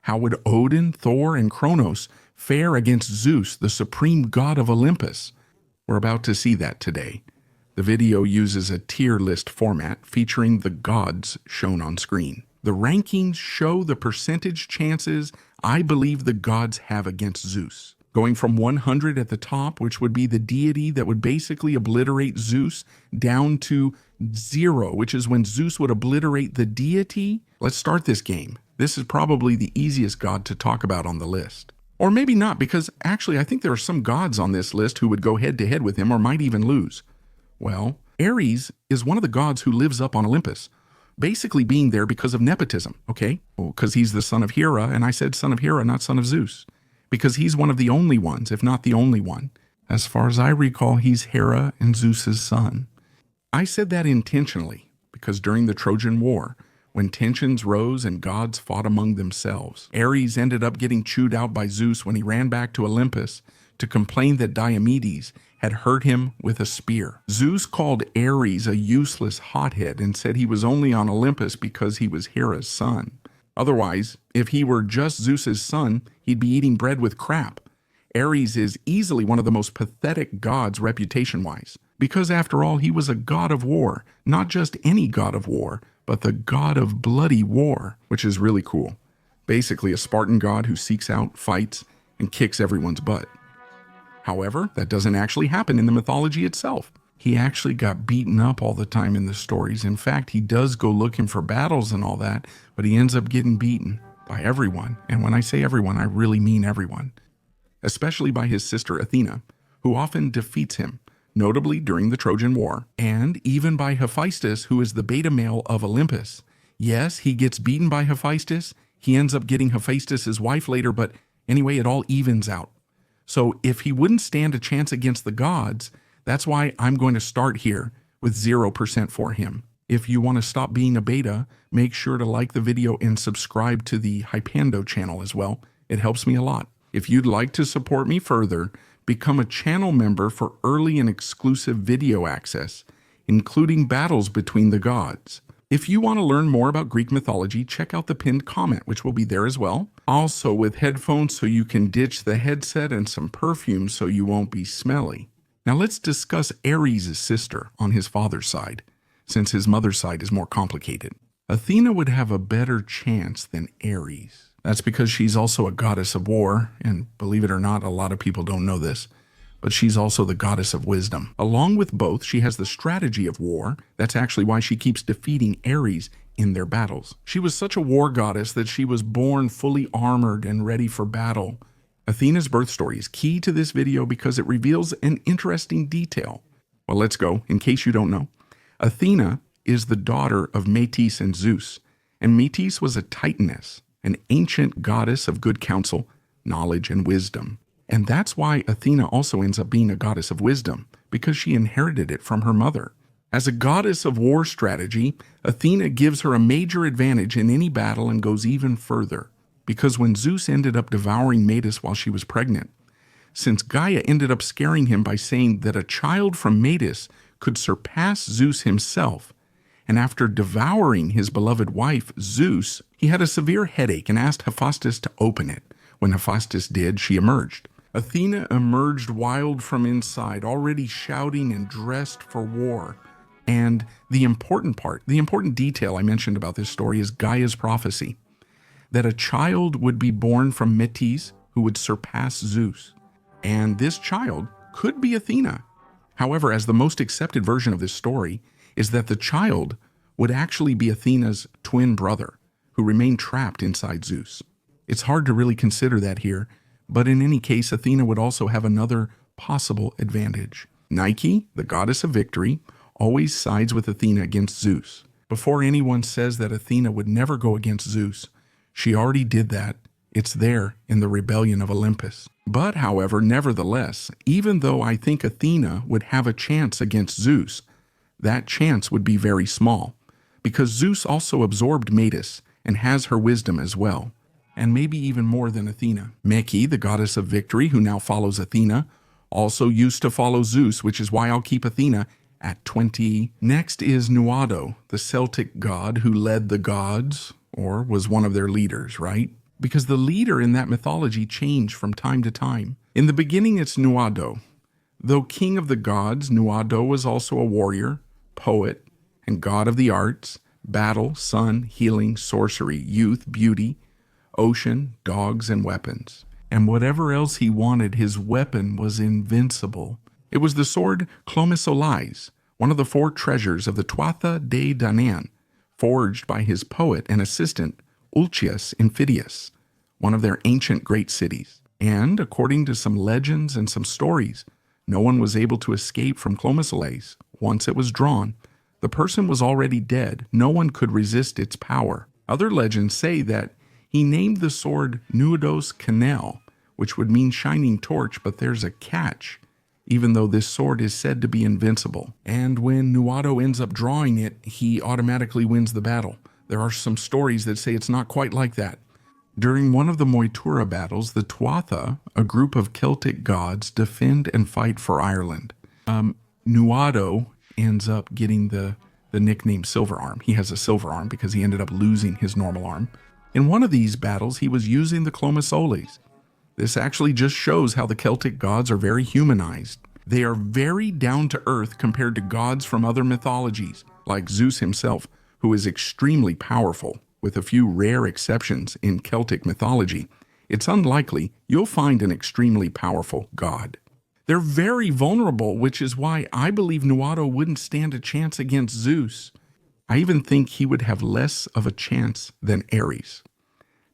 How would Odin, Thor, and Kronos fare against Zeus, the supreme god of Olympus? We're about to see that today. The video uses a tier list format featuring the gods shown on screen. The rankings show the percentage chances I believe the gods have against Zeus. Going from 100 at the top, which would be the deity that would basically obliterate Zeus, down to 0, which is when Zeus would obliterate the deity. Let's start this game. This is probably the easiest god to talk about on the list. Or maybe not, because actually I think there are some gods on this list who would go head-to-head with him or might even lose. Well, Ares is one of the gods who lives up on Olympus, basically being there because of nepotism, okay? Well, because he's the son of Hera, and I said son of Hera, not son of Zeus. Because he's one of the only ones, if not the only one. As far as I recall, he's Hera and Zeus's son. I said that intentionally, because during the Trojan War, when tensions rose and gods fought among themselves, Ares ended up getting chewed out by Zeus when he ran back to Olympus to complain that Diomedes had hurt him with a spear. Zeus called Ares a useless hothead and said he was only on Olympus because he was Hera's son. Otherwise, if he were just Zeus's son, he'd be eating bread with crap. Ares is easily one of the most pathetic gods reputation-wise, because after all, he was a god of war, not just any god of war, but the god of bloody war, which is really cool. Basically a Spartan god who seeks out, fights, and kicks everyone's butt. However, that doesn't actually happen in the mythology itself. He actually got beaten up all the time in the stories. In fact, he does go looking for battles and all that, but he ends up getting beaten by everyone. And when I say everyone, I really mean everyone. Especially by his sister Athena, who often defeats him, notably during the Trojan War, and even by Hephaestus, who is the beta male of Olympus. Yes, he gets beaten by Hephaestus. He ends up getting Hephaestus' wife later, but anyway, it all evens out. So if he wouldn't stand a chance against the gods, that's why I'm going to start here with 0% for him. If you want to stop being a beta, make sure to like the video and subscribe to the Hypando channel as well. It helps me a lot. If you'd like to support me further, become a channel member for early and exclusive video access, including battles between the gods. If you want to learn more about Greek mythology, check out the pinned comment, which will be there as well. Also with headphones so you can ditch the headset and some perfume so you won't be smelly. Now let's discuss Ares' sister on his father's side, since his mother's side is more complicated. Athena would have a better chance than Ares. That's because she's also a goddess of war, and believe it or not, a lot of people don't know this, but she's also the goddess of wisdom. Along with both, she has the strategy of war. That's actually why she keeps defeating Ares in their battles. She was such a war goddess that she was born fully armored and ready for battle. Athena's birth story is key to this video because it reveals an interesting detail. Well, let's go, in case you don't know. Athena is the daughter of Metis and Zeus, and Metis was a Titaness, an ancient goddess of good counsel, knowledge, and wisdom. And that's why Athena also ends up being a goddess of wisdom, because she inherited it from her mother. As a goddess of war strategy, Athena gives her a major advantage in any battle and goes even further. Because when Zeus ended up devouring Metis while she was pregnant, since Gaia ended up scaring him by saying that a child from Metis could surpass Zeus himself, and after devouring his beloved wife, Zeus, he had a severe headache and asked Hephaestus to open it. When Hephaestus did, she emerged. Athena emerged wild from inside, already shouting and dressed for war. And the important part, the important detail I mentioned about this story is Gaia's prophecy, that a child would be born from Metis who would surpass Zeus. And this child could be Athena. However, as the most accepted version of this story is that the child would actually be Athena's twin brother, who remained trapped inside Zeus. It's hard to really consider that here, but in any case, Athena would also have another possible advantage. Nike, the goddess of victory, always sides with Athena against Zeus. Before anyone says that Athena would never go against Zeus, she already did that. It's there in the rebellion of Olympus. But, however, nevertheless, even though I think Athena would have a chance against Zeus, that chance would be very small, because Zeus also absorbed Metis and has her wisdom as well, and maybe even more than Athena. Meki, the goddess of victory, who now follows Athena, also used to follow Zeus, which is why I'll keep Athena at 20. Next is Nuado, the Celtic god who led the gods, or was one of their leaders, right? because the leader in that mythology changed from time to time. In the beginning, it's Nuado. Though king of the gods, Nuado was also a warrior, poet, and god of the arts, battle, sun, healing, sorcery, youth, beauty, ocean, dogs, and weapons. And whatever else he wanted, his weapon was invincible. It was the sword Clomisolais, one of the 4 treasures of the Tuatha de Danann, forged by his poet and assistant Ulcius in Phidias, one of their ancient great cities. And, according to some legends and some stories, no one was able to escape from Clomisolais. Once it was drawn, the person was already dead. No one could resist its power. Other legends say that he named the sword Nuados Canel, which would mean shining torch, but there's a catch, even though this sword is said to be invincible. And when Nuado ends up drawing it, he automatically wins the battle. There are some stories that say it's not quite like that. During one of the Moytura battles, the Tuatha, a group of Celtic gods, defend and fight for Ireland. Nuado ends up getting the nickname Silver Arm. He has a silver arm because he ended up losing his normal arm. In one of these battles, he was using the Clomisolais. This actually just shows how the Celtic gods are very humanized. They are very down to earth compared to gods from other mythologies, like Zeus himself, who is extremely powerful. With a few rare exceptions in Celtic mythology, it's unlikely you'll find an extremely powerful god. They're very vulnerable, which is why I believe Nuado wouldn't stand a chance against Zeus. I even think he would have less of a chance than Ares.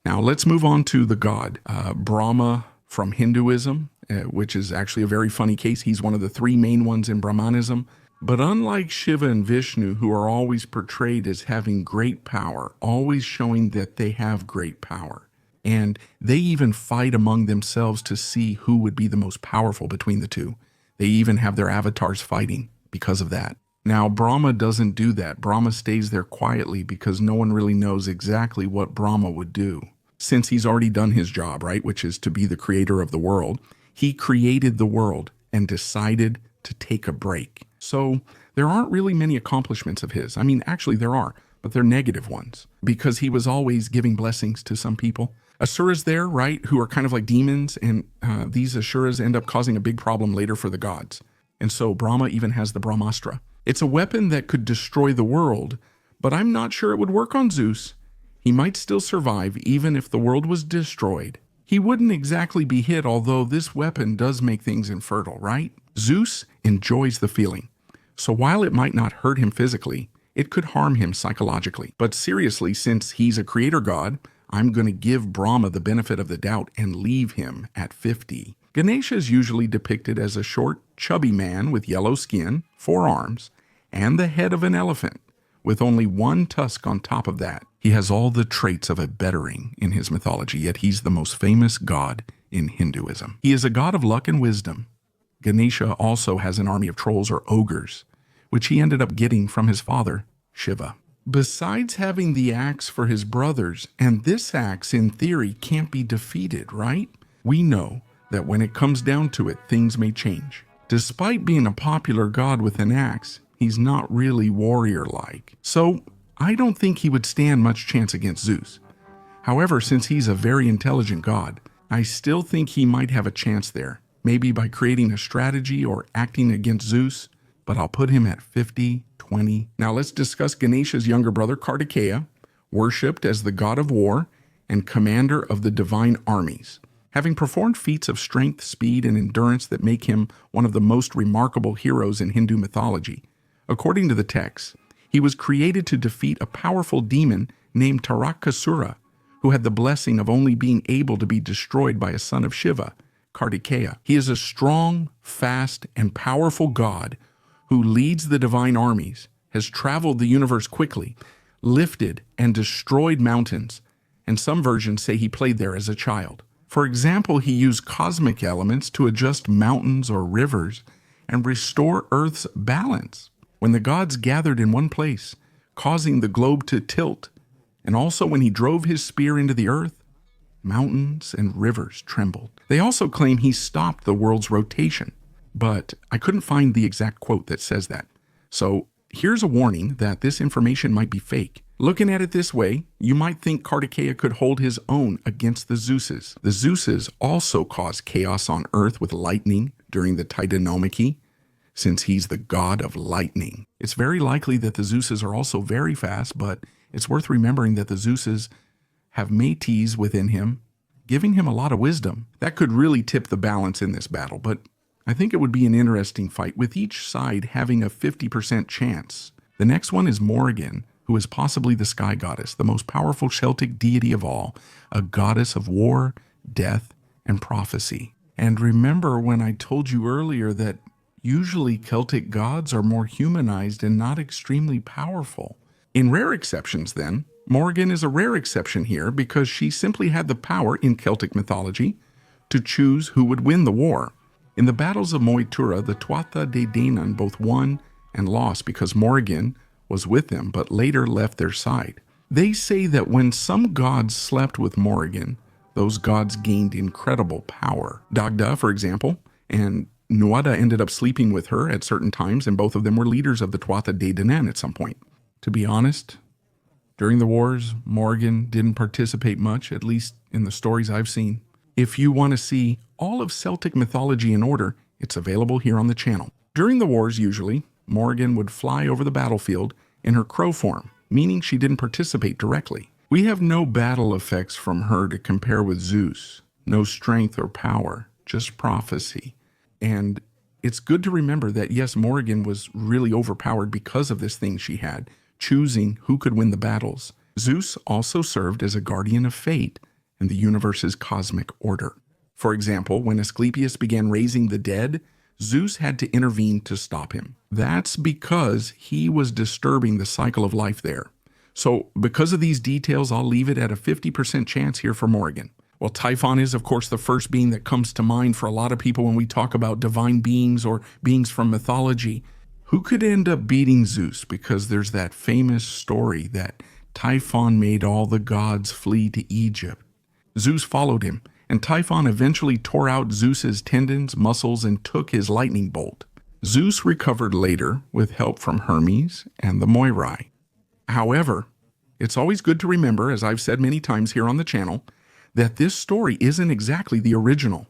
Now let's move on to the god. Brahma from Hinduism, which is actually a very funny case. He's one of the 3 main ones in Brahmanism. But unlike Shiva and Vishnu, who are always portrayed as having great power, always showing that they have great power, and they even fight among themselves to see who would be the most powerful between the two. They even have their avatars fighting because of that. Now, Brahma doesn't do that. Brahma stays there quietly because no one really knows exactly what Brahma would do. Since he's already done his job, right, which is to be the creator of the world, he created the world and decided to take a break. So there aren't really many accomplishments of his. I mean, actually there are, but they're negative ones because he was always giving blessings to some people. Asuras there, right, who are kind of like demons, and these Asuras end up causing a big problem later for the gods. And so Brahma even has the Brahmastra. It's a weapon that could destroy the world, but I'm not sure it would work on Zeus. He might still survive even if the world was destroyed. He wouldn't exactly be hit, although this weapon does make things infertile, right? Zeus enjoys the feeling. So while it might not hurt him physically, it could harm him psychologically. But seriously, since he's a creator god, I'm going to give Brahma the benefit of the doubt and leave him at 50. Ganesha is usually depicted as a short, chubby man with yellow skin, 4 arms, and the head of an elephant, with only 1 tusk on top of that. He has all the traits of a bettering in his mythology, yet he's the most famous god in Hinduism. He is a god of luck and wisdom. Ganesha also has an army of trolls or ogres, which he ended up getting from his father, Shiva. Besides having the axe for his brothers, and this axe in theory can't be defeated, right? We know that when it comes down to it, things may change. Despite being a popular god with an axe, he's not really warrior-like. So I don't think he would stand much chance against Zeus. However, since he's a very intelligent god, I still think he might have a chance there. Maybe by creating a strategy or acting against Zeus, but I'll put him at 50-20. Now let's discuss Ganesha's younger brother, Kartikeya, worshipped as the god of war and commander of the divine armies. Having performed feats of strength, speed, and endurance that make him one of the most remarkable heroes in Hindu mythology. According to the text, he was created to defeat a powerful demon named Tarakasura, who had the blessing of only being able to be destroyed by a son of Shiva, Kartikeya. He is a strong, fast, and powerful god who leads the divine armies, has traveled the universe quickly, lifted and destroyed mountains, and some versions say he played there as a child. For example, he used cosmic elements to adjust mountains or rivers and restore Earth's balance when the gods gathered in one place, causing the globe to tilt, and also when he drove his spear into the earth, mountains and rivers trembled. They also claim he stopped the world's rotation, but I couldn't find the exact quote that says that. So here's a warning that this information might be fake. Looking at it this way, you might think Kartikeya could hold his own against the Zeuses. The Zeuses also caused chaos on Earth with lightning during the Titanomachy, since he's the god of lightning. It's very likely that the Zeuses are also very fast, but it's worth remembering that the Zeuses have Métis within him, giving him a lot of wisdom. That could really tip the balance in this battle, but I think it would be an interesting fight, with each side having a 50% chance. The next one is Morrigan, who is possibly the sky goddess, the most powerful Celtic deity of all, a goddess of war, death, and prophecy. And remember when I told you earlier that usually Celtic gods are more humanized and not extremely powerful. In rare exceptions, then, Morrigan is a rare exception here because she simply had the power in Celtic mythology to choose who would win the war. In the battles of Moitura, the Tuatha De Danann both won and lost because Morrigan was with them, but later left their side. They say that when some gods slept with Morrigan, those gods gained incredible power. Dagda, for example, and Nuado ended up sleeping with her at certain times, and both of them were leaders of the Tuatha De Danann at some point. To be honest, during the wars, Morrigan didn't participate much, at least in the stories I've seen. If you want to see all of Celtic mythology in order, it's available here on the channel. During the wars, usually, Morrigan would fly over the battlefield in her crow form, meaning she didn't participate directly. We have no battle effects from her to compare with Zeus. No strength or power, just prophecy. And it's good to remember that, yes, Morrigan was really overpowered because of this thing she had, choosing who could win the battles. Zeus also served as a guardian of fate and the universe's cosmic order. For example, when Asclepius began raising the dead, Zeus had to intervene to stop him. That's because he was disturbing the cycle of life there. So because of these details, I'll leave it at a 50% chance here for Morrigan. Well, Typhon is, of course, the first being that comes to mind for a lot of people when we talk about divine beings or beings from mythology. Who could end up beating Zeus? Because there's that famous story that Typhon made all the gods flee to Egypt. Zeus followed him, and Typhon eventually tore out Zeus's tendons, muscles, and took his lightning bolt. Zeus recovered later with help from Hermes and the Moirai. However, it's always good to remember, as I've said many times here on the channel, that this story isn't exactly the original.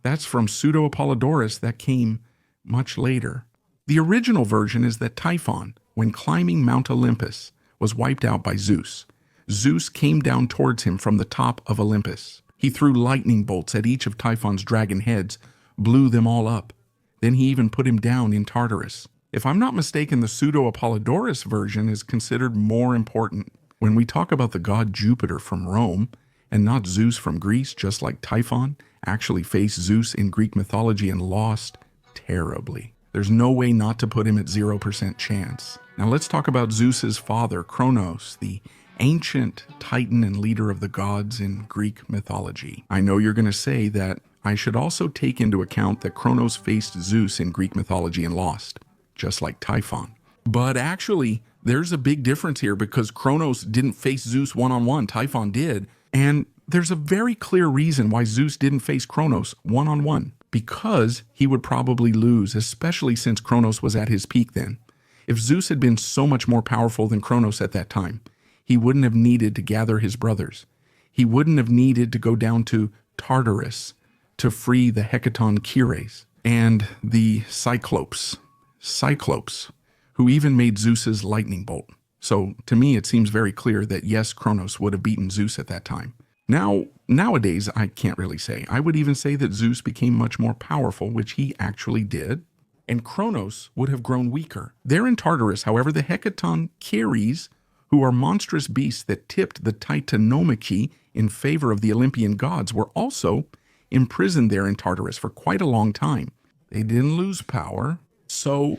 That's from Pseudo-Apollodorus that came much later. The original version is that Typhon, when climbing Mount Olympus, was wiped out by Zeus. Zeus came down towards him from the top of Olympus. He threw lightning bolts at each of Typhon's dragon heads, blew them all up. Then he even put him down in Tartarus. If I'm not mistaken, the Pseudo-Apollodorus version is considered more important. When we talk about the god Jupiter from Rome, and not Zeus from Greece, just like Typhon actually faced Zeus in Greek mythology and lost terribly. There's no way not to put him at 0% chance. Now let's talk about Zeus's father, Kronos, the ancient titan and leader of the gods in Greek mythology. I know you're going to say that I should also take into account that Kronos faced Zeus in Greek mythology and lost, just like Typhon. But actually, there's a big difference here because Kronos didn't face Zeus one-on-one, Typhon did. And there's a very clear reason why Zeus didn't face Kronos one-on-one. Because he would probably lose, especially since Kronos was at his peak then. If Zeus had been so much more powerful than Kronos at that time, he wouldn't have needed to gather his brothers. He wouldn't have needed to go down to Tartarus to free the Hecaton Kyres and the Cyclopes, who even made Zeus's lightning bolt. So to me, it seems very clear that yes, Kronos would have beaten Zeus at that time. Now, nowadays, I can't really say. I would even say that Zeus became much more powerful, which he actually did, and Kronos would have grown weaker. There in Tartarus, however, the Hecaton Kyres, who are monstrous beasts that tipped the Titanomachy in favor of the Olympian gods, were also imprisoned there in Tartarus for quite a long time. They didn't lose power, so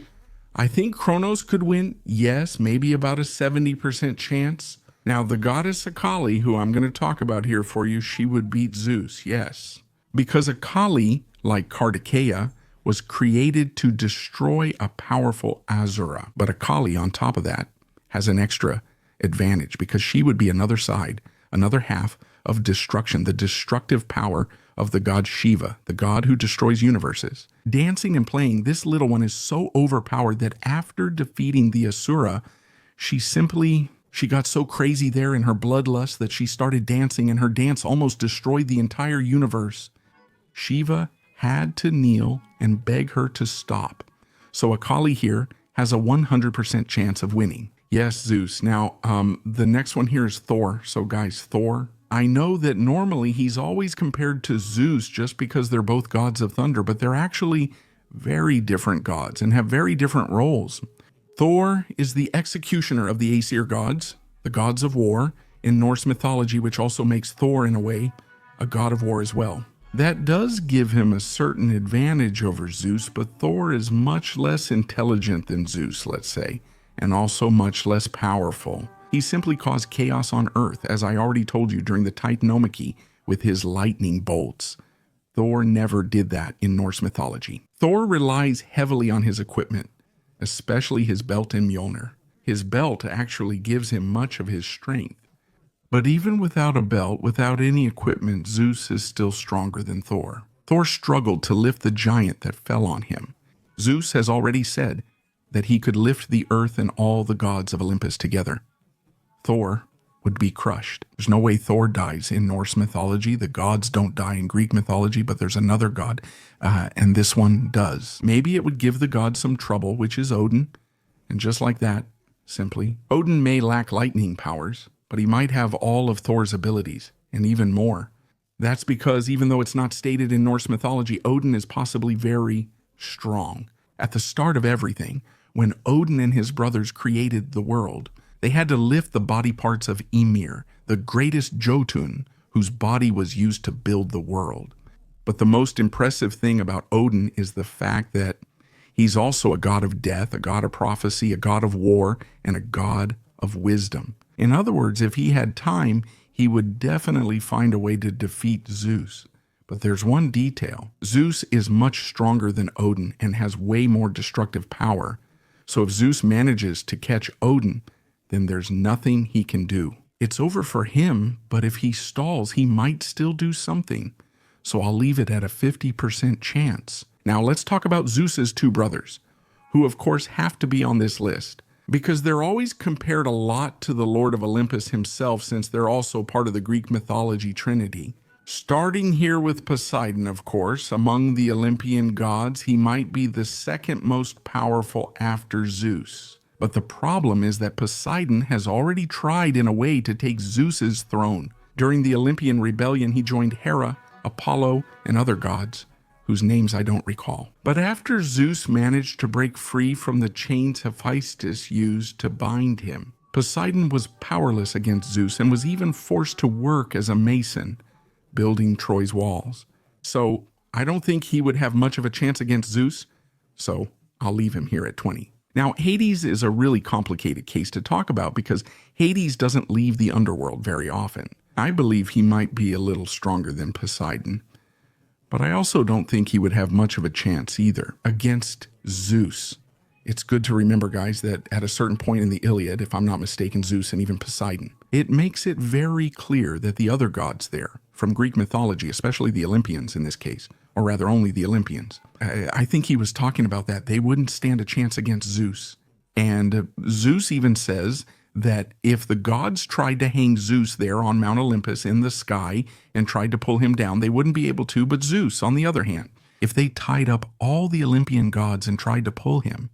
I think Kronos could win, yes, maybe about a 70% chance. Now, the goddess Akali, who I'm going to talk about here for you, she would beat Zeus, yes. Because Akali, like Kartikeya, was created to destroy a powerful Asura. But Akali, on top of that, has an extra advantage because she would be another side, another half of destruction, the destructive power of the god Shiva, the god who destroys universes. Dancing and playing, this little one is so overpowered that after defeating the Asura, she got so crazy there in her bloodlust that she started dancing, and her dance almost destroyed the entire universe. Shiva had to kneel and beg her to stop. So Akali here has a 100% chance of winning. Yes, Zeus. Now, the next one here is Thor. So guys, Thor, I know that normally he's always compared to Zeus just because they're both gods of thunder, but they're actually very different gods and have very different roles. Thor is the executioner of the Aesir gods, the gods of war, in Norse mythology, which also makes Thor, in a way, a god of war as well. That does give him a certain advantage over Zeus, but Thor is much less intelligent than Zeus, let's say, and also much less powerful. He simply caused chaos on Earth, as I already told you during the Titanomachy with his lightning bolts. Thor never did that in Norse mythology. Thor relies heavily on his equipment, especially his belt and Mjolnir. His belt actually gives him much of his strength. But even without a belt, without any equipment, Zeus is still stronger than Thor. Thor struggled to lift the giant that fell on him. Zeus has already said that he could lift the earth and all the gods of Olympus together. Thor would be crushed. There's no way Thor dies in Norse mythology. The gods don't die in Greek mythology, but there's another god, and this one does. Maybe it would give the gods some trouble, which is Odin, and just like that, simply, Odin may lack lightning powers, but he might have all of Thor's abilities, and even more. That's because even though it's not stated in Norse mythology, Odin is possibly very strong. At the start of everything, when Odin and his brothers created the world, they had to lift the body parts of Ymir, the greatest Jotun, whose body was used to build the world. But the most impressive thing about Odin is the fact that he's also a god of death, a god of prophecy, a god of war, and a god of wisdom. In other words, if he had time, he would definitely find a way to defeat Zeus. But there's one detail. Zeus is much stronger than Odin and has way more destructive power. So if Zeus manages to catch Odin, then there's nothing he can do. It's over for him, but if he stalls, he might still do something. So I'll leave it at a 50% chance. Now let's talk about Zeus's two brothers, who of course have to be on this list, because they're always compared a lot to the Lord of Olympus himself, since they're also part of the Greek mythology trinity. Starting here with Poseidon, of course, among the Olympian gods, he might be the second most powerful after Zeus. But the problem is that Poseidon has already tried in a way to take Zeus's throne. During the Olympian rebellion, he joined Hera, Apollo, and other gods, whose names I don't recall. But after Zeus managed to break free from the chains Hephaestus used to bind him, Poseidon was powerless against Zeus and was even forced to work as a mason, building Troy's walls. So I don't think he would have much of a chance against Zeus, so I'll leave him here at 20. Now, Hades is a really complicated case to talk about because Hades doesn't leave the underworld very often. I believe he might be a little stronger than Poseidon, but I also don't think he would have much of a chance either against Zeus. It's good to remember, guys, that at a certain point in the Iliad, if I'm not mistaken, Zeus and even Poseidon, it makes it very clear that the other gods there, from Greek mythology, especially the Olympians in this case, or rather only the Olympians, I think he was talking about that. They wouldn't stand a chance against Zeus. And Zeus even says that if the gods tried to hang Zeus there on Mount Olympus in the sky and tried to pull him down, they wouldn't be able to. But Zeus, on the other hand, if they tied up all the Olympian gods and tried to pull him,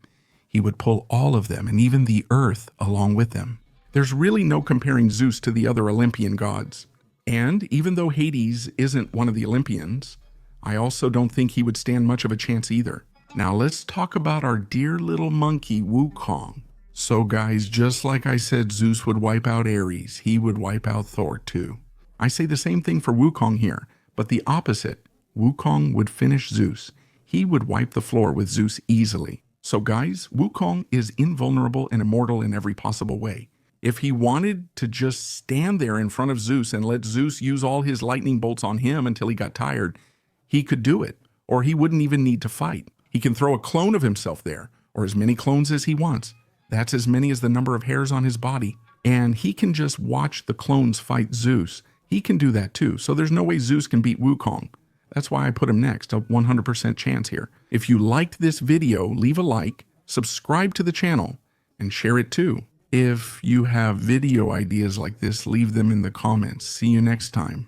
he would pull all of them and even the earth along with them. There's really no comparing Zeus to the other Olympian gods. And even though Hades isn't one of the Olympians, I also don't think he would stand much of a chance either. Now let's talk about our dear little monkey, Wukong. So guys, just like I said Zeus would wipe out Ares, he would wipe out Thor too. I say the same thing for Wukong here, but the opposite. Wukong would finish Zeus. He would wipe the floor with Zeus easily. So guys, Wukong is invulnerable and immortal in every possible way. If he wanted to just stand there in front of Zeus and let Zeus use all his lightning bolts on him until he got tired, he could do it, or he wouldn't even need to fight. He can throw a clone of himself there, or as many clones as he wants. That's as many as the number of hairs on his body. And he can just watch the clones fight Zeus. He can do that too, so there's no way Zeus can beat Wukong. That's why I put him next, a 100% chance here. If you liked this video, leave a like, subscribe to the channel, and share it too. If you have video ideas like this, leave them in the comments. See you next time.